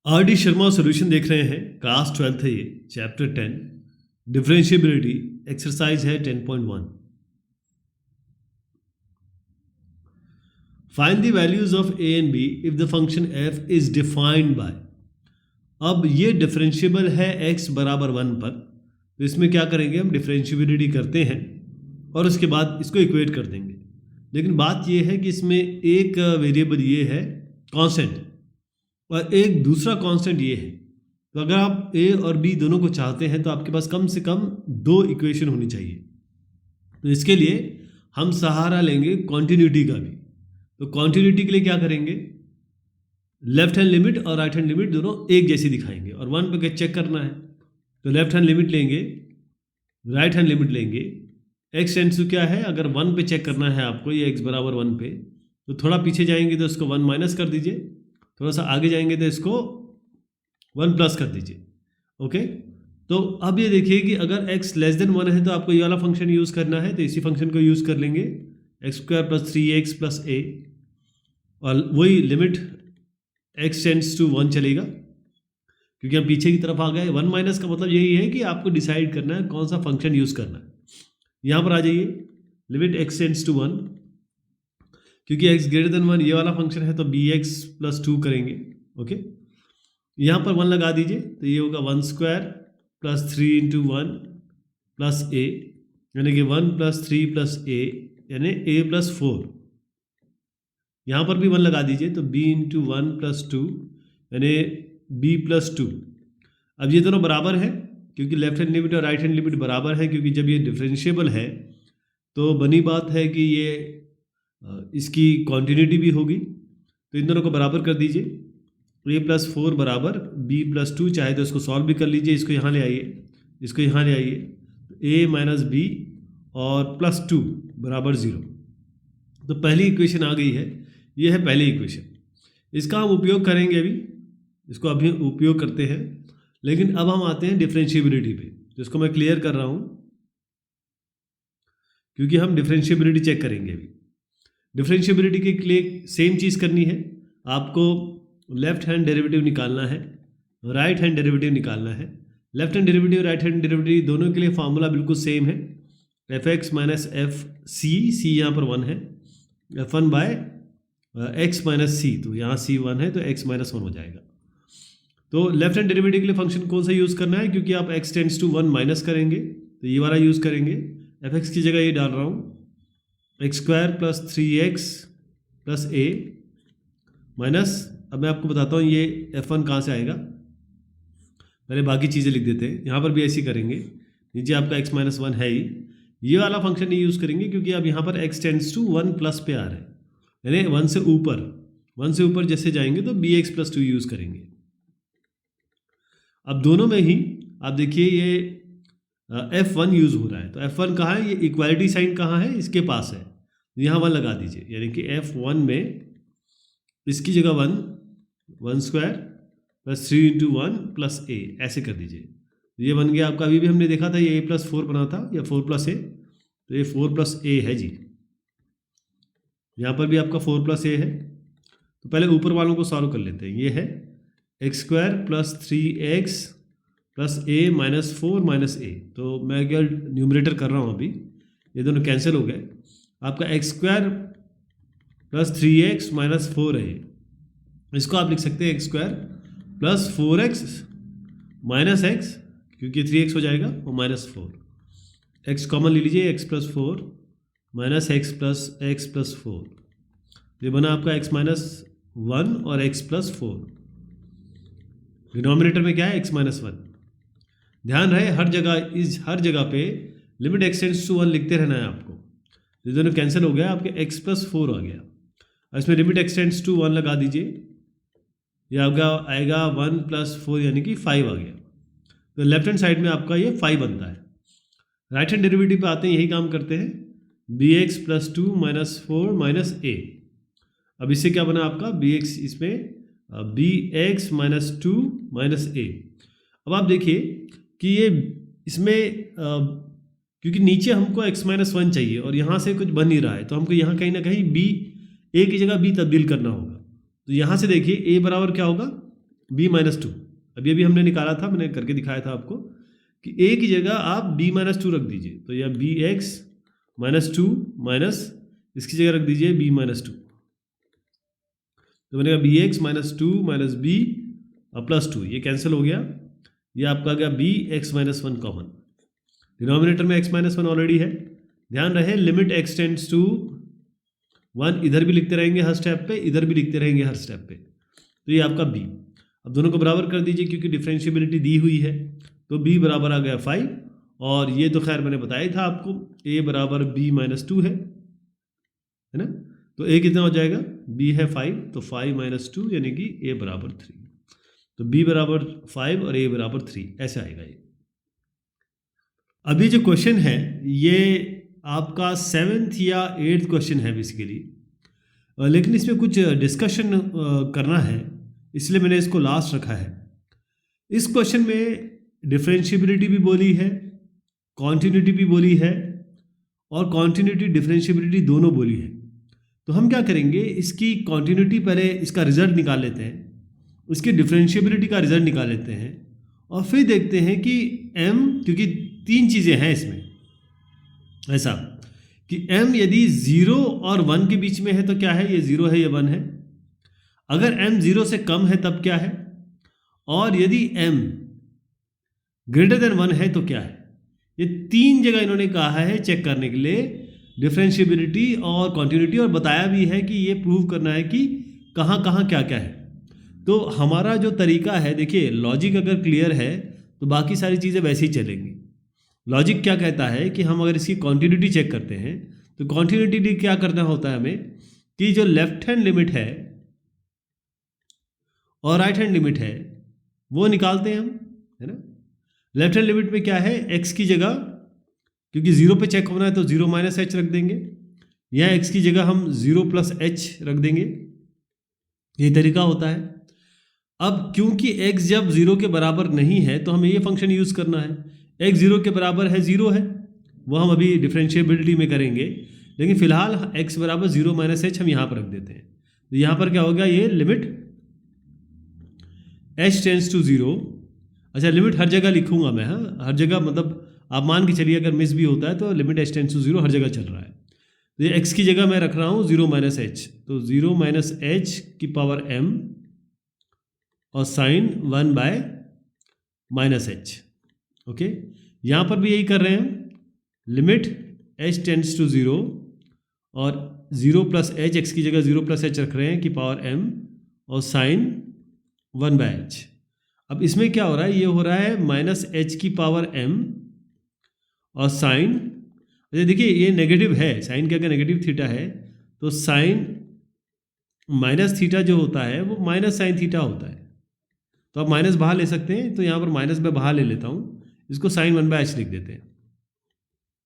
R D Sharma solution देख रहे हैं। क्लास 12 है ये, चैप्टर 10 डिफरेंशिएबिलिटी, एक्सरसाइज है 10.1। Find the values of a and b if the function f is defined by. अब ये डिफरेंशिएबल है x बराबर 1 पर, तो इसमें क्या करेंगे, हम डिफरेंशिएबिलिटी करते हैं और उसके बाद इसको इक्वेट कर देंगे। लेकिन बात ये है कि इसमें एक वेरिएबल ये है कांस्टेंट और एक दूसरा कांस्टेंट ये है। तो अगर आप a और b दोनों को चाहते हैं तो आपके पास कम से कम 2 इक्वेशन होनी चाहिए। तो इसके लिए हम सहारा लेंगे कॉन्टिन्यूटी का भी। तो कॉन्टिन्यूटी के लिए क्या करेंगे, लेफ्ट हैंड लिमिट और राइट हैंड लिमिट दोनों एक जैसी दिखाएंगे और 1 पे चेक करना है। तो लेफ्ट हैंड लिमिट लेंगे, राइट हैंड लिमिट लेंगे। x टेंड्स टू क्या है, अगर 1 पे चेक करना है आपको, ये x बराबर 1 पे, तो थोड़ा पीछे जाएंगे तो इसको 1 माइनस कर दीजिए, थोड़ा सा आगे जाएंगे तो इसको 1 प्लस कर दीजिए। ओके, तो अब ये देखिए कि अगर x लेस देन 1 है तो आपको ये वाला फंक्शन यूज़ करना है, तो इसी फंक्शन को यूज़ कर लेंगे, x square plus 3x plus a, और वही लिमिट x टेंड्स टू 1 चलेगा क्योंकि हम पीछे की तरफ आ गए। 1 माइनस का मतलब यही है कि आपको डिसाइड करना है कौन सा फंक्शन यूज़ करना है। यहाँ पर आ जाइए, लिमिट x टेंड्स टू 1, क्योंकि x ग्रेटर देन 1 ये वाला फंक्शन है तो bx प्लस 2 करेंगे। ओके, यहाँ पर 1 लगा दीजिए तो ये होगा 1 square plus 3 into 1 plus a, यानी कि 1 प्लस 3 प्लस a, यानी a प्लस 4। यहाँ पर भी 1 लगा दीजिए तो b इंटू 1 प्लस 2 यानी b प्लस 2। अब ये दोनों बराबर है क्योंकि लेफ्ट हैंड लिमिट और राइट हैंड लिमिट बराबर है, क्योंकि जब ये डिफरेंशिएबल है तो बनी बात है कि ये इसकी कॉन्टिन्यूटी भी होगी। तो इन दोनों को बराबर कर दीजिए, a प्लस 4 बराबर b प्लस 2। चाहे तो इसको सॉल्व भी कर लीजिए, इसको यहाँ ले आइए, इसको यहाँ ले आइए, a माइनस बी और प्लस 2 बराबर 0। तो पहली इक्वेशन आ गई है, ये है पहली इक्वेशन। इसका हम उपयोग करेंगे, इसको अभी उपयोग करते हैं। लेकिन अब हम आते हैं डिफरेंशिएबिलिटी पे, जिसको मैं क्लियर कर रहा हूँ क्योंकि हम डिफरेंशिएबिलिटी चेक करेंगे अभी। डिफरेंशिएबिलिटी के लिए सेम चीज़ करनी है, आपको लेफ्ट हैंड डेरिवेटिव निकालना है, राइट हैंड डेरिवेटिव निकालना है। Left hand derivative, right hand derivative दोनों के लिए फार्मूला बिल्कुल सेम है, f x minus f c यहाँ पर 1 है, f1 बाय एक्स माइनस सी, तो यहाँ c 1 है तो x माइनस 1 हो जाएगा। तो लेफ्ट हैंड डेरिवेटिव के लिए फंक्शन कौन सा यूज़ करना है, क्योंकि आप x टेंड्स टू 1 माइनस करेंगे तो ये वाला यूज़ करेंगे। f(x) की जगह ये डाल रहा हूँ, x square plus 3x plus a minus, अब मैं आपको बताता हूँ ये f1 कहाँ से आएगा, पहले बाकी चीज़ें लिख देते हैं। यहाँ पर भी ऐसे ही करेंगे, नीचे आपका x माइनस 1 है ही, ये वाला फंक्शन नहीं यूज़ करेंगे क्योंकि अब यहाँ पर x टेंड्स टू 1 प्लस पे आ रहा है, यानी 1 से ऊपर जैसे जाएंगे तो bx प्लस 2 यूज़ करेंगे। अब दोनों में ही आप देखिए ये f1 यूज़ हो रहा है, तो f1 कहाँ है, ये इक्वालिटी साइन कहाँ है, इसके पास है, यहाँ 1 लगा दीजिए, यानी कि f1 में इसकी जगह 1 square plus 3 into 1 plus a ऐसे कर दीजिए। ये बन गया आपका, अभी भी हमने देखा था ये a प्लस 4 बना था या 4 प्लस a, तो ये 4 प्लस a है जी। यहाँ पर भी आपका 4 प्लस a है, तो पहले ऊपर वालों को सॉल्व कर लेते हैं। ये है x square plus 3x plus a minus 4 minus a, तो मैं क्या न्यूमरेटर कर रहा हूँ अभी, ये दोनों कैंसिल हो गए। आपका x square plus 3x minus 4 है, इसको आप लिख सकते हैं x square plus 4x minus x, क्योंकि 3x हो जाएगा और माइनस 4, x कॉमन ले लीजिए, x plus 4 minus x plus 4, ये बना आपका x माइनस 1 और x प्लस 4। डिनोमिनेटर में क्या है, x माइनस 1। ध्यान रहे हर जगह पे लिमिट x टेंड्स टू 1 लिखते रहना है आपको। ये दोनों कैंसिल हो गया, आपके x प्लस 4 आ गया, और इसमें लिमिट x टेंड्स टू 1 लगा दीजिए, ये आपका आएगा 1 प्लस 4 यानी कि 5 आ गया। तो लेफ्ट हैंड साइड में आपका ये 5 बनता है। राइट हैंड डेरिवेटिव पे आते हैं, यही काम करते हैं, bx plus 2 minus 4 minus a। अब इससे क्या बना आपका bx, इसमें bx माइनस 2 माइनस a। अब आप देखिए कि ये इसमें क्योंकि नीचे हमको x माइनस 1 चाहिए और यहाँ से कुछ बन नहीं रहा है, तो हमको यहाँ कहीं ना कहीं a की जगह b तब्दील करना होगा। तो यहाँ से देखिए a बराबर क्या होगा, b माइनस टू, अभी अभी हमने निकाला था, मैंने करके दिखाया था आपको कि a की जगह आप b माइनस टू रख दीजिए, तो यह bx माइनस टू माइनस इसकी जगह रख दीजिए b माइनस टू, तो मैंने कहा bx minus two minus b plus two, ये कैंसिल हो गया, ये आपका आ गया bx minus one common, denominator में x माइनस वन ऑलरेडी है। ध्यान रहे limit x tends to one, इधर भी लिखते रहेंगे हर स्टेप पे, इधर भी लिखते रहेंगे हर स्टेप पे, तो ये आपका b। अब दोनों को बराबर कर दीजिए क्योंकि डिफरेंशिएबिलिटी दी हुई है, तो b बराबर आ गया 5, और ये तो खैर मैंने बताया था आपको a बराबर b माइनस टू है ना, तो a कितना हो जाएगा, b है 5, तो 5 माइनस टू यानी कि a बराबर 3, तो b बराबर 5 और a बराबर 3, ऐसे आएगा ये। अभी जो क्वेश्चन है ये आपका 7th या 8th क्वेश्चन है बेसिकली, लेकिन इसमें कुछ डिस्कशन करना है, इसलिए मैंने इसको लास्ट रखा है। इस क्वेश्चन में डिफरेंशिएबिलिटी भी बोली है, कॉन्टिन्यूटी भी बोली है, और कॉन्टिन्यूटी डिफरेंशिएबिलिटी दोनों बोली है। तो हम क्या करेंगे, इसकी कॉन्टिन्यूटी पहले इसका रिजल्ट निकाल लेते हैं, उसकी डिफरेंशिएबिलिटी का रिजल्ट निकाल लेते हैं, और फिर देखते हैं कि m, क्योंकि 3 चीज़ें हैं इसमें, ऐसा कि m यदि 0 और 1 के बीच में है तो क्या है, ये 0 है, ये 1 है। अगर m 0 से कम है तब क्या है, और यदि m ग्रेटर देन 1 है तो क्या है। ये 3 जगह इन्होंने कहा है चेक करने के लिए, डिफरेंशिएबिलिटी और कॉन्टिन्यूटी, और बताया भी है कि ये प्रूव करना है कि कहाँ कहाँ क्या क्या है। तो हमारा जो तरीका है, देखिए लॉजिक अगर क्लियर है तो बाकी सारी चीज़ें वैसे ही चलेंगी। लॉजिक क्या कहता है कि हम अगर इसकी कॉन्टिन्यूटी चेक करते हैं, तो कॉन्टिन्यूटी लिए क्या करना होता है हमें कि जो लेफ्ट हैंड लिमिट है और राइट हैंड लिमिट है वो निकालते हैं हम, है ना। लेफ्ट हैंड लिमिट में क्या है, x की जगह, क्योंकि 0 पे चेक होना है तो 0 माइनस एच रख देंगे, या x की जगह हम 0 प्लस एच रख देंगे, ये तरीका होता है। अब क्योंकि x जब 0 के बराबर नहीं है तो हमें ये फंक्शन यूज़ करना है, x 0 के बराबर है 0 है, वो हम अभी डिफरेंशिएबिलिटी में करेंगे, लेकिन फिलहाल x बराबर 0 माइनस एच हम यहाँ पर रख देते हैं। तो यहाँ पर क्या होगा, ये लिमिट h टेंड्स टू 0, अच्छा लिमिट हर जगह लिखूंगा मैं, हाँ हर जगह, मतलब आप मान के चलिए अगर मिस भी होता है तो लिमिट h टेंड्स टू 0 हर जगह चल रहा है। तो ये x की जगह मैं रख रहा हूँ 0 माइनस एच, तो 0 माइनस एच की पावर m और sine 1 by minus h, okay. यहाँ पर भी यही कर रहे हैं, लिमिट h टेंड्स टू 0 और 0 प्लस एच, एक्स की जगह 0 प्लस एच रख रहे हैं कि पावर m और साइन 1 बाय एच। अब इसमें क्या हो रहा है, ये हो रहा है माइनस एच की पावर m और साइन, अच्छा देखिए ये नेगेटिव है, साइन क्या नेगेटिव थीटा है, तो साइन माइनस थीटा जो होता है वो माइनस साइन थीटा होता है, तो आप माइनस बाहर ले सकते हैं, तो यहाँ पर माइनस मैं बाहर ले लेता हूँ, इसको साइन 1 बाय एच लिख देते हैं।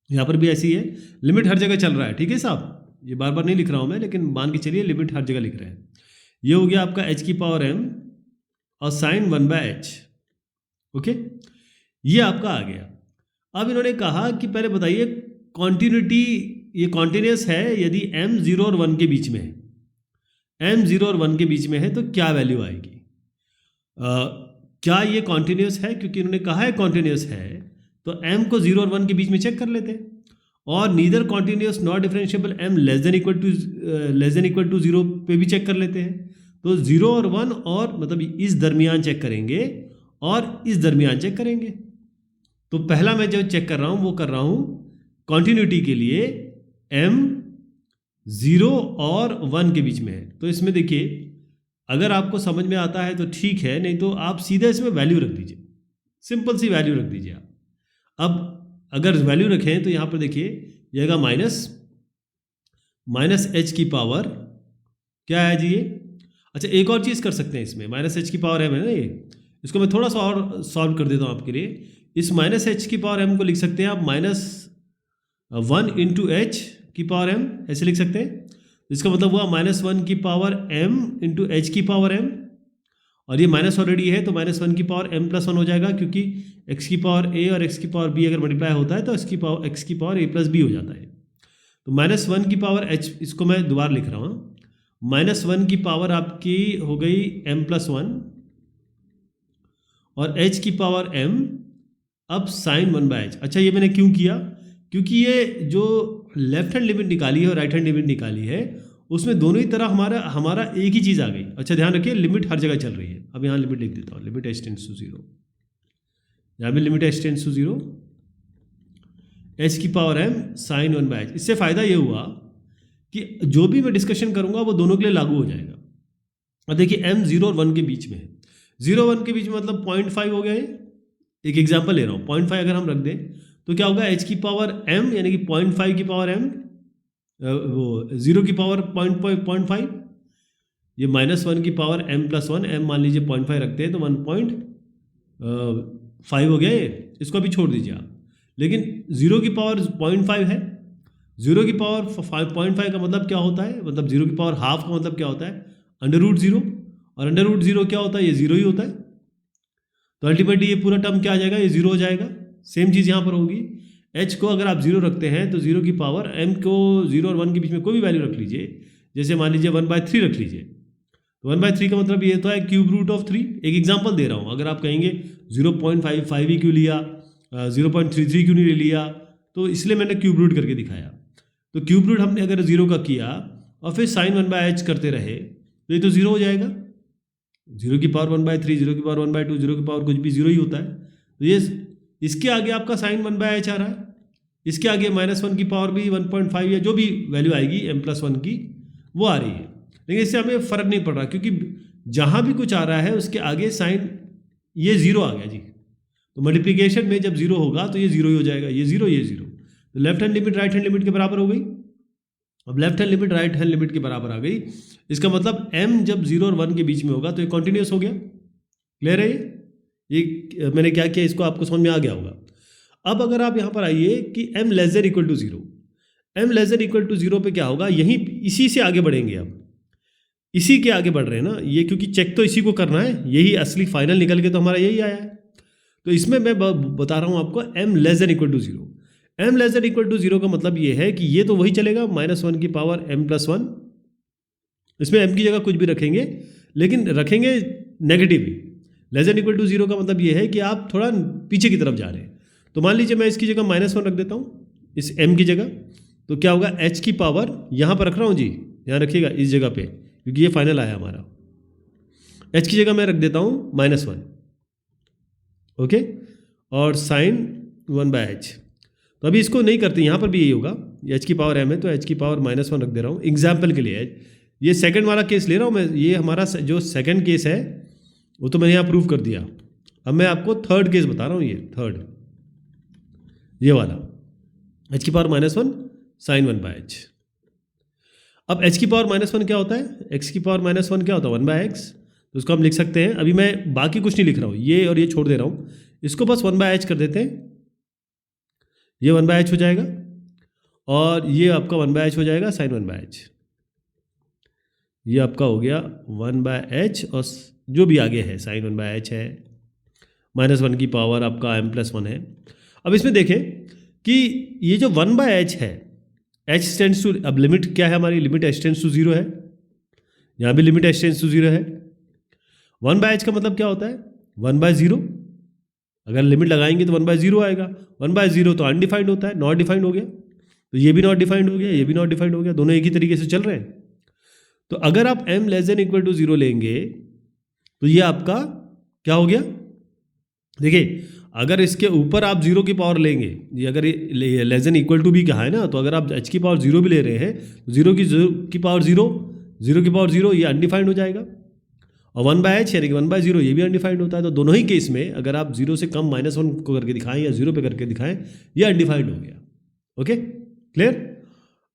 यहाँ पर भी ऐसी है, लिमिट हर जगह चल रहा है, ठीक है साहब, ये बार बार नहीं लिख रहा हूँ मैं, लेकिन मान के चलिए लिमिट हर जगह लिख रहे हैं। ये हो गया आपका h की पावर m और साइन 1 बाय एच, ओके, ये आपका आ गया। अब इन्होंने कहा कि पहले बताइए कॉन्टिन्यूटी, ये कॉन्टिन्यूस है यदि m 0 और 1 के बीच में है, m 0 और 1 के बीच में है तो क्या वैल्यू आएगी। क्या ये कॉन्टिन्यूस है, क्योंकि इन्होंने कहा है कॉन्टिन्यूस है, तो m को 0 और 1 के बीच में चेक कर लेते हैं, और neither continuous not differentiable m less than equal to 0 पे भी चेक कर लेते हैं। तो 0 और 1 और मतलब इस दरमियान चेक करेंगे और इस दरमियान चेक करेंगे। तो पहला मैं जो चेक कर रहा हूँ वो कर रहा हूँ कॉन्टिन्यूटी के लिए m 0 और 1 के बीच में है, तो इसमें देखिए अगर आपको समझ में आता है तो ठीक है, नहीं तो आप सीधे इसमें वैल्यू रख दीजिए, सिंपल सी वैल्यू रख दीजिए आप। अब अगर वैल्यू रखें तो यहाँ पर देखिए ये आएगा माइनस एच की पावर क्या है जी ये, अच्छा एक और चीज़ कर सकते हैं इसमें, माइनस एच की पावर m है ना, ये इसको मैं थोड़ा सा और सॉल्व कर देता हूँ आपके लिए। इस माइनस एच की पावर m को लिख सकते हैं आप -1 इंटू एच की पावर m, ऐसे लिख सकते हैं। इसका मतलब हुआ -1 की पावर m इंटू एच की पावर m, और ये माइनस ऑलरेडी है तो -1 की पावर m प्लस 1 हो जाएगा, क्योंकि x की पावर a और x की पावर b अगर मल्टीप्लाई होता है तो x की पावर a प्लस b हो जाता है। तो -1 की पावर h, इसको मैं दोबारा लिख रहा हूँ, -1 की पावर आपकी हो गई m प्लस 1 और h की पावर m अब साइन 1/h। अच्छा, ये मैंने क्यों किया? क्योंकि ये जो लेफ्ट हैंड लिमिट निकाली है और राइट हैंड लिमिट निकाली है, उसमें दोनों ही तरह हमारा एक ही चीज़ आ गई। अच्छा, ध्यान रखिए, लिमिट हर जगह चल रही है। अब यहाँ लिमिट लिख देता हूँ, लिमिट h टेंड्स टू 0। यहाँ भी limit h tends to 0, h की पावर m साइन 1/h। इससे फ़ायदा ये हुआ कि जो भी मैं डिस्कशन करूँगा वो दोनों के लिए लागू हो जाएगा। अब देखिए, m 0 और 1 के बीच में है। 0 1 के बीच में मतलब 0.5 हो गया है। एक एग्जांपल ले रहा हूँ, 0.5 अगर हम रख दें तो क्या होगा, h की पावर m यानी कि 0.5 की पावर m, वो 0 की पावर 0.5, ये -1 की पावर m + 1, m मान लीजिए 0.5 रखते हैं तो 1.5 हो गया ये। इसको अभी छोड़ दीजिए आप। लेकिन 0 की पावर 0.5 है, 0 की पावर 0.5 का मतलब क्या होता है, मतलब 0 की पावर हाफ का मतलब क्या होता है, √0, और √0 क्या होता है, ये 0 ही होता है। तो अल्टीमेटली ये पूरा टर्म क्या आ जाएगा, ये 0 हो जाएगा। सेम चीज़ यहाँ पर होगी, h को अगर आप 0 रखते हैं तो 0 की पावर m को 0 और 1 के बीच में कोई भी वैल्यू रख लीजिए, जैसे मान लीजिए 1/3 रख लीजिए, तो 1/3 का मतलब ये होता है क्यूब रूट ऑफ 3। एक एग्जांपल दे रहा हूँ, अगर आप कहेंगे 0.55 ही क्यों लिया, 0.33 क्यों नहीं ले लिया, तो इसलिए मैंने क्यूब रूट करके दिखाया। तो क्यूब रूट हमने अगर 0 का किया और फिर साइन 1/h करते रहे तो ये तो 0 हो जाएगा। 0 की पावर 1/3, 0 की पावर 1/2, 0 की पावर कुछ भी 0 ही होता है। तो ये इसके आगे आपका साइन 1/h आ रहा है, इसके आगे -1 की पावर भी 1.5 या जो भी वैल्यू आएगी m + 1 की वो आ रही है। लेकिन इससे हमें फ़र्क नहीं पड़ रहा, क्योंकि जहाँ भी कुछ आ रहा है उसके आगे साइन ये 0 आ गया जी। तो मल्टीप्लिकेशन में जब 0 होगा तो ये 0 ही हो जाएगा, ये 0, ये 0। तो left hand limit right hand limit के बराबर हो गई। अब left hand limit right hand limit के बराबर आ गई, इसका मतलब m जब 0 और 1 के बीच में होगा तो ये कॉन्टिन्यूस हो गया। क्लियर है? ये मैंने क्या किया, इसको आपको समझ में आ गया होगा। अब अगर आप यहाँ पर आइए कि m < 0, m < 0 पे क्या होगा, यहीं इसी से आगे बढ़ेंगे। अब इसी के आगे बढ़ रहे हैं ना ये, क्योंकि चेक तो इसी को करना है, यही असली फाइनल निकल के तो हमारा यही आया है। तो इसमें मैं बता रहा हूँ आपको m < 0। m < 0 का मतलब ये है कि ये तो वही चलेगा, -1 की पावर m + 1। इसमें m की जगह कुछ भी रखेंगे, लेकिन रखेंगे नेगेटिव ही। < 0 का मतलब ये है कि आप थोड़ा पीछे की तरफ जा रहे हैं। तो मान लीजिए मैं इसकी जगह -1 रख देता हूँ इस m की जगह, तो क्या होगा, h की पावर यहाँ पर रख रहा हूँ जी, यहाँ रखिएगा इस जगह पे, क्योंकि ये फाइनल आया हमारा। h की जगह मैं रख देता हूँ -1, ओके, और साइन 1/h। तो अभी इसको नहीं करते, यहाँ पर भी यही होगा, h की पावर m है तो h की पावर -1 रख दे रहा हूँ एग्जाम्पल के लिए। ये सेकंड वाला केस ले रहा हूँ मैं, ये हमारा जो सेकंड केस है वो तो मैंने यहाँ प्रूव कर दिया। अब मैं आपको थर्ड केस बता रहा हूँ, ये थर्ड, ये वाला h की पावर -1 साइन 1/h। अब h की पावर -1 क्या होता है, x की पावर -1 क्या होता है, 1/x। तो उसको हम लिख सकते हैं, अभी मैं बाकी कुछ नहीं लिख रहा हूँ, ये और ये छोड़ दे रहा हूँ, इसको बस 1/h कर देते हैं। ये 1/h हो जाएगा और ये आपका 1/h हो जाएगा साइन 1/h। ये आपका हो गया 1/h और जो भी आगे है साइन 1/h है, -1 की पावर आपका m + 1 है। अब इसमें देखें कि ये जो 1/h है, h टेंड्स टू, अब लिमिट क्या है हमारी, लिमिट h टेंड्स टू 0 है, यहाँ भी लिमिट h टेंड्स टू 0 है। 1/h का मतलब क्या होता है, 1/0। अगर लिमिट लगाएंगे तो 1/0 आएगा। 1/0 तो अनडिफाइंड होता है, नॉट डिफाइंड हो गया, तो ये भी नॉट डिफाइंड हो गया, ये भी नॉट डिफाइंड हो गया, दोनों एक ही तरीके से चल रहे हैं। तो अगर आप m < 0 लेंगे तो ये आपका क्या हो गया, देखिए अगर इसके ऊपर आप 0 की पावर लेंगे, ये अगर <= भी कहा है ना, तो अगर आप h की पावर 0 भी ले रहे हैं तो 0 की पावर 0 ये अनडिफाइंड हो जाएगा, और 1/h यानी कि 1/0 ये भी अनडिफाइंड होता है। तो दोनों ही केस में अगर आप 0 से कम -1 को करके दिखाएं या 0 पे करके दिखाएं, ये अनडिफाइंड हो गया। Okay, clear?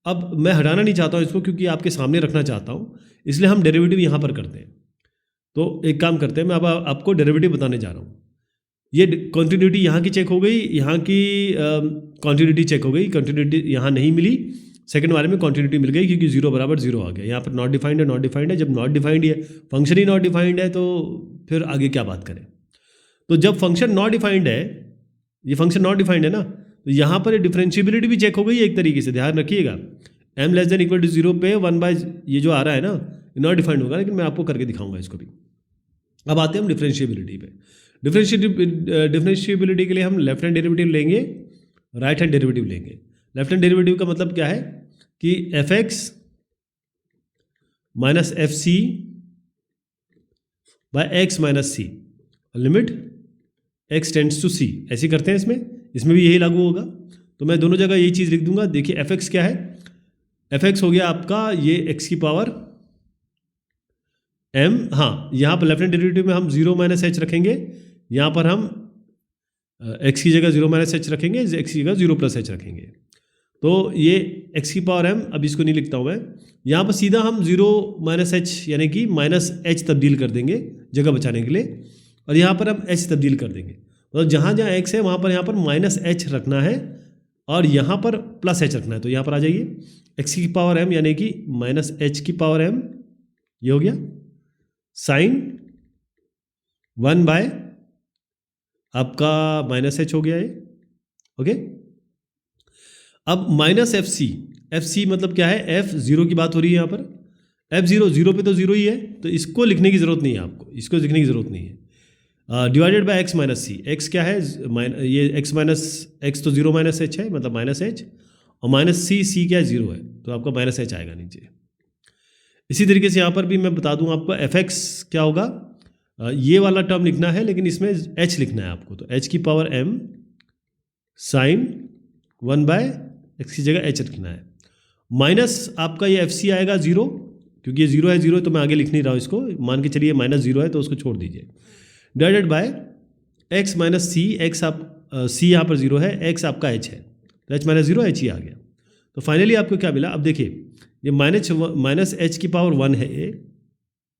अब मैं हटाना नहीं चाहता हूँ इसको, क्योंकि आपके सामने रखना चाहता हूँ, इसलिए हम डेरिवेटिव यहाँ पर करते हैं। तो एक काम करते हैं, मैं अब आपको डेरिवेटिव बताने जा रहा हूँ। ये कॉन्टिन्यूटी यहाँ की चेक हो गई, यहाँ की कॉन्टिन्यूटी चेक हो गई, कॉन्टिन्यूटी यहाँ नहीं मिली, सेकंड वाले में कॉन्टिन्यूटी मिल गई क्योंकि 0 आ गया। यहाँ पर नॉट डिफाइंड है, नॉट डिफाइंड है। जब नॉट डिफाइंड है, फंक्शन ही नॉट डिफाइंड है, तो फिर आगे क्या बात करें। तो जब फंक्शन नॉट डिफाइंड है, ये फंक्शन नॉट डिफाइंड है ना, तो यहाँ पर डिफरेंशिएबिलिटी भी चेक हो गई एक तरीके से, ध्यान रखिएगा। m < 0 पे 1/, ये जो आ रहा है ना, नॉट डिफाइंड होगा, लेकिन मैं आपको करके दिखाऊंगा इसको भी। अब आते हैं हम डिफरेंशिएबिलिटी पे। डिफरेंशिएबिलिटी के लिए हम लेफ्ट हैंड डेरिवेटिव लेंगे, राइट हैंड डेरिवेटिव लेंगे। लेफ्ट हैंड डेरिवेटिव का मतलब क्या है कि f x minus f c by x minus c, limit x tends to c, ऐसे करते हैं। इसमें भी यही लागू होगा। तो मैं दोनों जगह यही चीज़ लिख दूंगा। देखिए एफ एक्स क्या है, एफ एक्स हो गया आपका ये एक्स की पावर एम, हाँ यहाँ पर लेफ्ट हैंड डेरिवेटिव में हम 0 माइनस एच रखेंगे, यहाँ पर हम एक्स की जगह 0 माइनस एच रखेंगे, एक्स की जगह 0 प्लस एच रखेंगे। तो ये एक्स की पावर एम, अब इसको नहीं लिखता हूँ मैं, यहाँ पर सीधा हम 0 माइनस एच यानी कि माइनस एच तब्दील कर देंगे जगह बचाने के लिए, और यहाँ पर हम एच तब्दील कर देंगे। मतलब जहाँ जहाँ एक्स है वहाँ पर यहाँ पर माइनस एच रखना है और यहाँ पर प्लस एच रखना है। तो यहाँ पर आ जाइए, एक्स की पावर एम यानी कि माइनस एच की पावर एम, ये हो गया साइन 1 बाय आपका माइनस एच हो गया ये, ओके। अब माइनस एफ सी मतलब क्या है, एफ जीरो की बात हो रही है यहाँ पर, एफ जीरो पे तो जीरो ही है, तो इसको लिखने की जरूरत नहीं है आपको, इसको लिखने की जरूरत नहीं है। Divided by x minus c, x क्या है, ये एक्स माइनस एक्स तो 0 माइनस एच है, मतलब माइनस एच, और माइनस सी क्या है 0 है, तो आपका माइनस एच आएगा नीचे। इसी तरीके से यहाँ पर भी मैं बता दूँ आपको, एफ एक्स क्या होगा, ये वाला टर्म लिखना है लेकिन इसमें एच लिखना है आपको, तो एच की power m sine 1 by x की जगह एच रखना है। माइनस आपका ये एफ सी आएगा 0, क्योंकि ये 0 है तो मैं आगे लिख नहीं रहा हूँ इसको, मान के चलिए माइनस 0 है तो उसको छोड़ दीजिए। Divided by x minus c, x आप सी यहाँ पर 0 है, एक्स आपका एच है, तो एच माइनस 0 एच ही आ गया। तो फाइनली आपको क्या मिला, अब देखिए ये माइनस एच की पावर 1 है, ये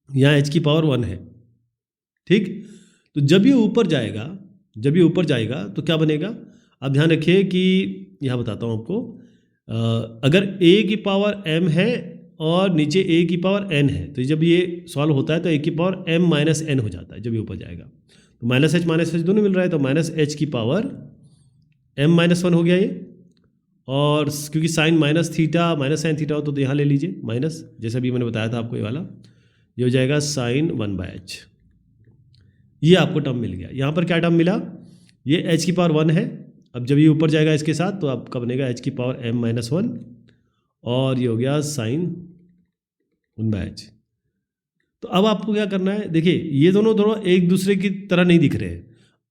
यहाँ एच की पावर 1 है, ठीक। तो जब ये ऊपर जाएगा तो क्या बनेगा, आप ध्यान रखिए कि यहाँ बताता हूँ आपको, अगर a की पावर m है और नीचे a की पावर n है, तो जब ये सॉल्व होता है तो a की पावर m माइनस n हो जाता है जब ये ऊपर जाएगा, तो माइनस एच दोनों मिल रहा है, तो माइनस एच की पावर m माइनस 1 हो गया ये, और क्योंकि sine minus theta minus sine theta हो तो यहाँ ले लीजिए माइनस, जैसा भी मैंने बताया था आपको ये वाला, ये हो जाएगा साइन 1 बाय एच। ये आपको टर्म मिल गया। यहाँ पर क्या टर्म मिला, ये h की पावर 1 है, अब जब ये ऊपर जाएगा इसके साथ तो आपका बनेगा h की पावर m माइनस 1, और ये हो गया साइन 1 बाय एच। तो अब आपको क्या करना है, देखिए ये दोनों एक दूसरे की तरह नहीं दिख रहे हैं,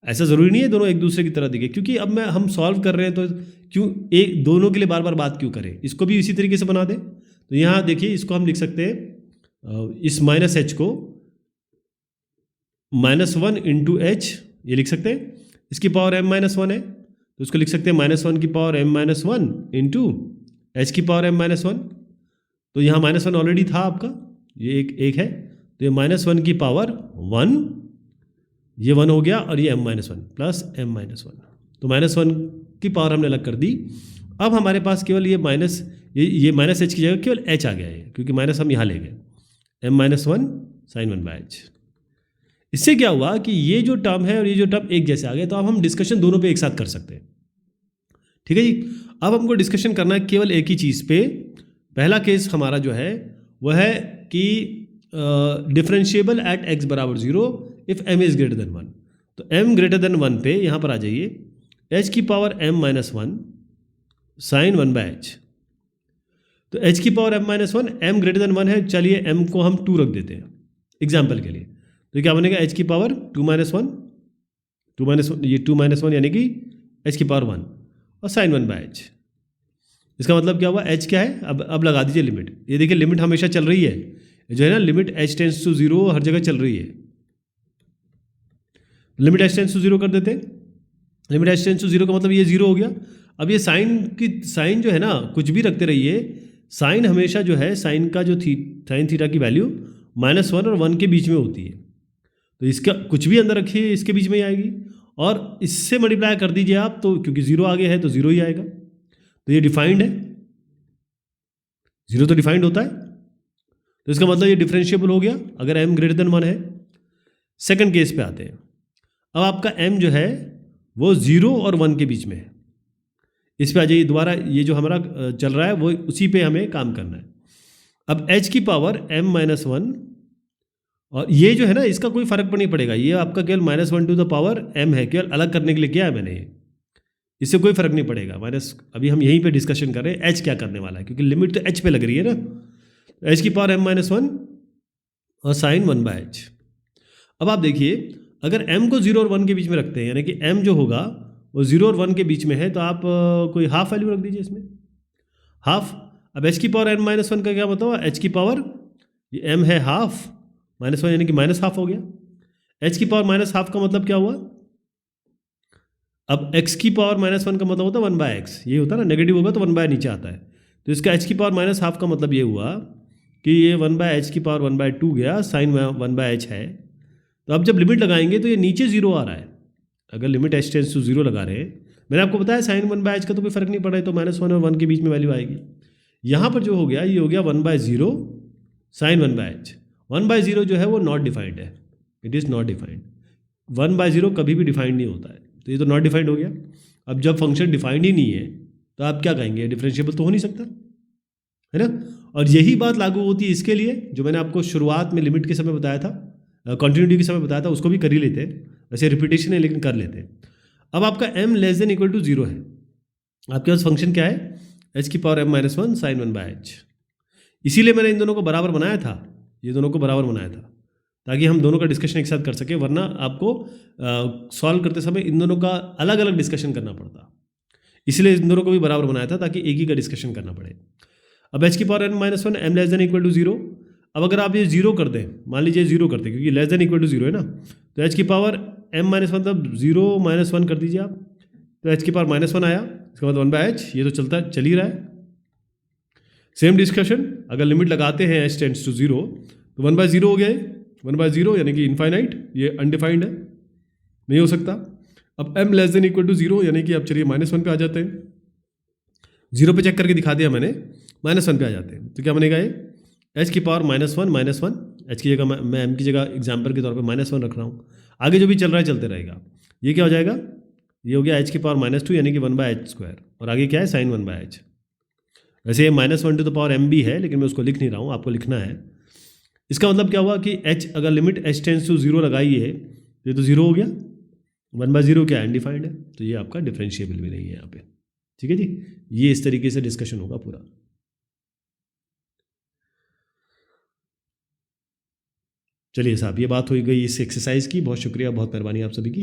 ऐसा ज़रूरी नहीं है दोनों एक दूसरे की तरह दिखे, क्योंकि अब हम सॉल्व कर रहे हैं तो क्यों एक दोनों के लिए बार बार बात क्यों करें, इसको भी इसी तरीके से बना दें। तो यहाँ देखिए इसको हम लिख सकते हैं, इस माइनस एच को -1 इंटू एच ये लिख सकते हैं, इसकी पावर m माइनस 1 है तो उसको लिख सकते हैं -1 की power m minus 1 into H की पावर m माइनस 1। तो यहाँ -1 ऑलरेडी था आपका, ये एक है, तो ये -1 की पावर 1, ये 1 हो गया, और ये m minus 1 plus m minus 1, तो -1 की पावर हमने अलग कर दी। अब हमारे पास केवल ये माइनस एच की जगह केवल h आ गया है, क्योंकि माइनस हम यहाँ ले गए, m minus 1 sine 1 by h. इससे क्या हुआ कि ये जो टर्म है और ये जो टर्म एक जैसे आ गए, तो अब हम डिस्कशन दोनों पे एक साथ कर सकते हैं, ठीक है जी। अब हमको डिस्कशन करना है केवल एक ही चीज़ पे। पहला केस हमारा जो है वह है कि डिफरेंशिएबल एट x बराबर 0 if m is greater than 1। तो m ग्रेटर देन 1 पे यहाँ पर आ जाइए, h की power m minus 1 sine 1 by h. तो h की power m minus 1, m greater than 1 है, चलिए m को हम 2 रख देते हैं एग्जाम्पल के लिए, तो क्या बनेगा h की पावर 2 माइनस 1, ये 2 माइनस 1 यानी कि h की पावर 1 और साइन 1 बाय एच। इसका मतलब क्या हुआ, h क्या है, अब लगा दीजिए लिमिट। ये देखिए लिमिट हमेशा चल रही है, जो है ना लिमिट h टेंस टू 0 हर जगह चल रही है, लिमिट h टेंस टू 0 कर देते हैं। लिमिट h टेंस टू 0 का मतलब ये 0 हो गया। अब ये साइन जो है ना, कुछ भी रखते रहिए, साइन हमेशा जो है साइन का जो साइन थीटा की वैल्यू -1 और 1 के बीच में होती है, तो इसका कुछ भी अंदर रखिए इसके बीच में ही आएगी, और इससे मल्टीप्लाई कर दीजिए आप, तो क्योंकि 0 आगे है तो 0 ही आएगा। तो ये डिफाइंड है, 0 तो डिफाइंड होता है, तो इसका मतलब ये डिफरेंशिएबल हो गया अगर m ग्रेटर देन 1 है। सेकंड केस पे आते हैं। अब आपका m जो है वो 0 और 1 के बीच में है, इस पे आ जाइए दोबारा, ये जो हमारा चल रहा है वो उसी पे हमें काम करना है। अब h की पावर m माइनस 1 और ये जो है ना, इसका कोई फर्क नहीं पड़ेगा, ये आपका केवल -1 है, केवल अलग करने के लिए किया है मैंने ये, इससे कोई फर्क नहीं पड़ेगा माइनस। अभी हम यहीं पे डिस्कशन कर रहे हैं एच क्या करने वाला है, क्योंकि लिमिट तो एच पे लग रही है ना, एच की पावर m-1 और साइन 1/h। अब आप देखिए, अगर m को 0 और 1 के बीच में रखते हैं, यानी कि m जो होगा वो 0 और 1 के बीच में है, तो आप कोई हाफ वैल्यू रख दीजिए इसमें, हाफ। अब h की पावर n-1 का क्या मतलब है, h की पावर, ये m है हाफ, -1 यानी कि माइनस हाफ हो गया। h की पावर माइनस हाफ का मतलब क्या हुआ, अब x की पावर -1 का मतलब होता है 1/x, ये होता है ना, नेगेटिव होगा तो 1/, नीचे आता है, तो इसका h की पावर माइनस हाफ का मतलब ये हुआ कि ये 1/h की पावर 1/2 गया, साइन 1/h है। तो अब जब लिमिट लगाएंगे तो ये नीचे 0 आ रहा है, अगर लिमिट h टेंड्स टू 0 लगा रहे हैं, मैंने आपको बताया साइन 1/h का तो कोई फर्क नहीं पड़ रहा है, तो -1 और 1 के बीच में वैल्यू आएगी। यहाँ पर जो हो गया, ये हो गया 1/0 साइन 1/h। 1/0 जो है वो नॉट डिफाइंड है, इट इज़ नॉट डिफाइंड। 1/0 कभी भी डिफाइंड नहीं होता है, तो ये तो नॉट डिफाइंड हो गया। अब जब फंक्शन डिफाइंड ही नहीं है तो आप क्या कहेंगे, डिफरेंशिएबल तो हो नहीं सकता, है ना। और यही बात लागू होती है इसके लिए, जो मैंने आपको शुरुआत में लिमिट के समय बताया था, कंटिन्यूटी के समय बताया था, उसको भी कर ही लेते हैं, वैसे रिपीटेशन है लेकिन कर लेते हैं। अब आपका m< <0 है, आपके पास फंक्शन क्या है, h की पावर m-1 साइन 1/h। इसीलिए मैंने इन दोनों को बराबर बनाया था, ये दोनों को बराबर बनाया था, ताकि हम दोनों का डिस्कशन एक साथ कर सके, वरना आपको सॉल्व करते समय इन दोनों का अलग अलग डिस्कशन करना पड़ता। इसलिए इन दोनों को भी बराबर बनाया था, ताकि एक ही का डिस्कशन करना पड़े। अब h की पावर n-1 m< <0। अब अगर आप ये 0 कर दें, मान लीजिए 0 करते, क्योंकि <0 है ना, तो h की पावर m-1 मतलब 0 - 1 कर दीजिए आप, तो h की पावर -1 आया, इसका मतलब 1/h, ये तो चल ही रहा है। सेम डिस्कशन, अगर लिमिट लगाते हैं h टेंड्स टू 0, तो 1/0 हो गया है, 1/0 यानी कि इनफाइनाइट, ये अनडिफाइंड है, नहीं हो सकता। अब m< <0 यानी कि अब चलिए -1 पे आ जाते हैं, 0 पे चेक करके दिखा दिया मैंने, -1 पे आ जाते हैं, तो क्या बनेगा ये, h की पावर -1, h की जगह मैं m की जगह एग्जाम्पल के तौर पे -1 रख रहा हूँ, आगे जो भी चल रहा है चलते रहेगा। ये क्या हो जाएगा, ये हो गया h की पावर -2 यानी कि 1/h², और आगे क्या है, साइन 1/h। वैसे ये -1 टू द पावर m भी है, लेकिन मैं उसको लिख नहीं रहा हूँ, आपको लिखना है। इसका मतलब क्या हुआ कि h, अगर लिमिट h टेंड्स टू 0 लगाई है, ये तो 0 हो गया, 1/0 क्या अनडिफाइंड है, तो ये आपका डिफरेंशिएबल भी नहीं है यहाँ पे। ठीक है जी, ये इस तरीके से डिस्कशन होगा पूरा। चलिए साहब, ये बात हो गई इस एक्सरसाइज की, बहुत शुक्रिया, बहुत मेहरबानी आप सभी की।